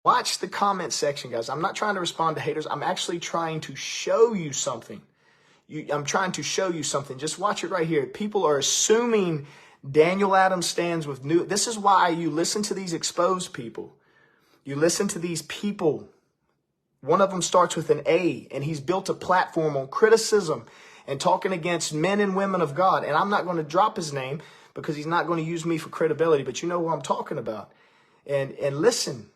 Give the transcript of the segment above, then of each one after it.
Watch the comment section, guys. I'm not trying to respond to haters. I'm actually trying to show you something. I'm trying to show you something. Just watch it right here. People are assuming Daniel Adams stands with new. This is why you listen to these exposed people. You listen to these people. One of them starts with an A, and he's built a platform on criticism and talking against men and women of God. And I'm not going to drop his name because he's not going to use me for credibility, but you know who I'm talking about. And listen.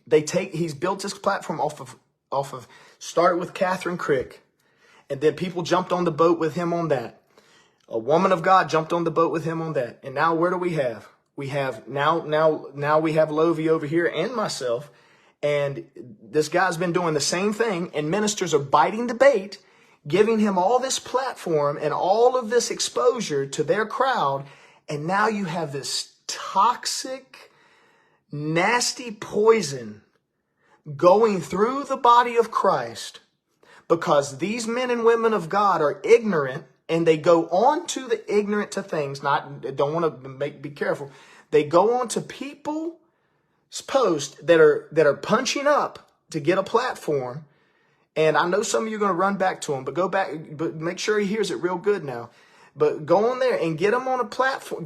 He's built this platform off of started with Catherine Crick, and then people jumped on the boat with him on that. A woman of God jumped on the boat with him on that. And now where do we have? We have now we have Lovey over here and myself. And this guy's been doing the same thing, and ministers are biting the bait, giving him all this platform and all of this exposure to their crowd. And now you have this toxic, nasty poison going through the body of Christ because these men and women of God are ignorant, and they go on to the ignorant to things. Be careful. They go on to people's posts that are punching up to get a platform. And I know some of you are going to run back to him, but make sure he hears it real good now. But go on there and get him on a platform,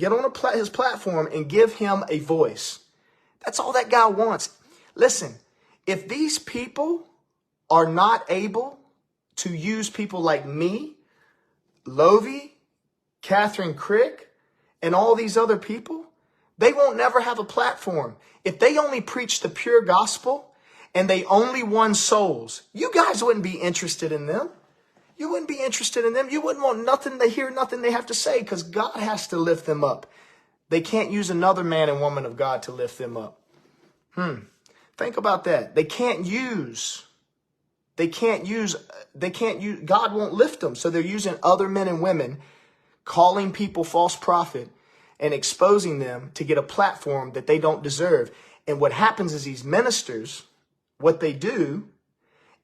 his platform, and give him a voice. That's all that guy wants. Listen, if these people are not able to use people like me, Lovey, Catherine Crick, and all these other people, they won't never have a platform. If they only preach the pure gospel and they only won souls, you guys wouldn't be interested in them. You wouldn't be interested in them. You wouldn't want nothing to hear, nothing they have to say, because God has to lift them up. They can't use another man and woman of God to lift them up. Think about that. They can't use, God won't lift them. So they're using other men and women, calling people false prophet and exposing them to get a platform that they don't deserve. And what happens is these ministers, what they do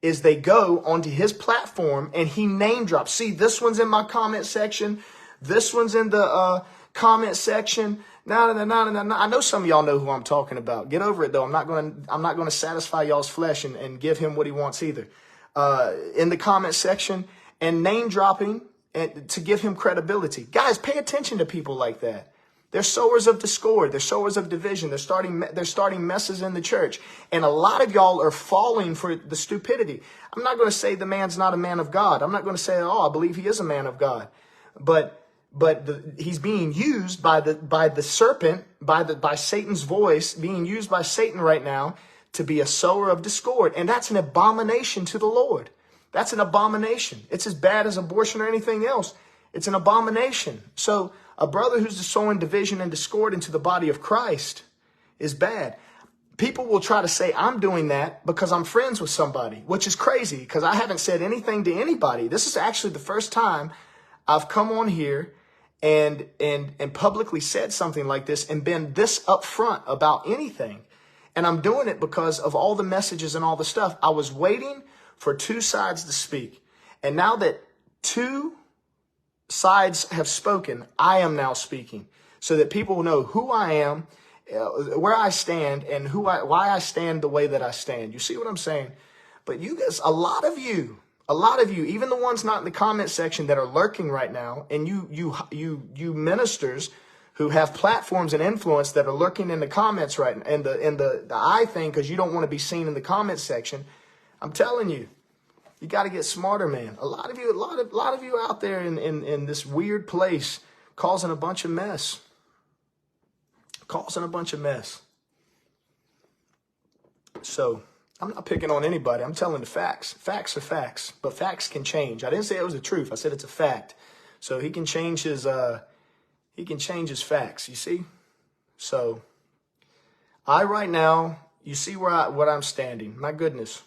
is they go onto his platform and he name drops. See, this one's in my comment section. This one's in the comment section. No. I know some of y'all know who I'm talking about. Get over it though. I'm not going to satisfy y'all's flesh and give him what he wants either. In the comment section and name dropping and to give him credibility. Guys, pay attention to people like that. They're sowers of discord. They're sowers of division. They're starting messes in the church. And a lot of y'all are falling for the stupidity. I'm not going to say the man's not a man of God. I'm not going to say, I believe he is a man of God. But he's being used by the serpent, by Satan's voice, being used by Satan right now to be a sower of discord. And that's an abomination to the Lord. That's an abomination. It's as bad as abortion or anything else. It's an abomination. So a brother who's sowing division and discord into the body of Christ is bad. People will try to say I'm doing that because I'm friends with somebody, which is crazy because I haven't said anything to anybody. This is actually the first time I've come on here and publicly said something like this and been this upfront about anything. And I'm doing it because of all the messages and all the stuff. I was waiting for two sides to speak. And now that two sides have spoken, I am now speaking so that people will know who I am, where I stand, and why I stand the way that I stand. You see what I'm saying? But you guys, a lot of you, even the ones not in the comment section that are lurking right now, and you ministers who have platforms and influence that are lurking in the comments right now, and the I thing, because you don't want to be seen in the comment section. I'm telling you, you got to get smarter, man. A lot of you out there in this weird place causing a bunch of mess. So I'm not picking on anybody. I'm telling the facts. Facts are facts, but facts can change. I didn't say it was the truth. I said it's a fact. So he can change his facts, you see? So right now, you see what I'm standing. My goodness.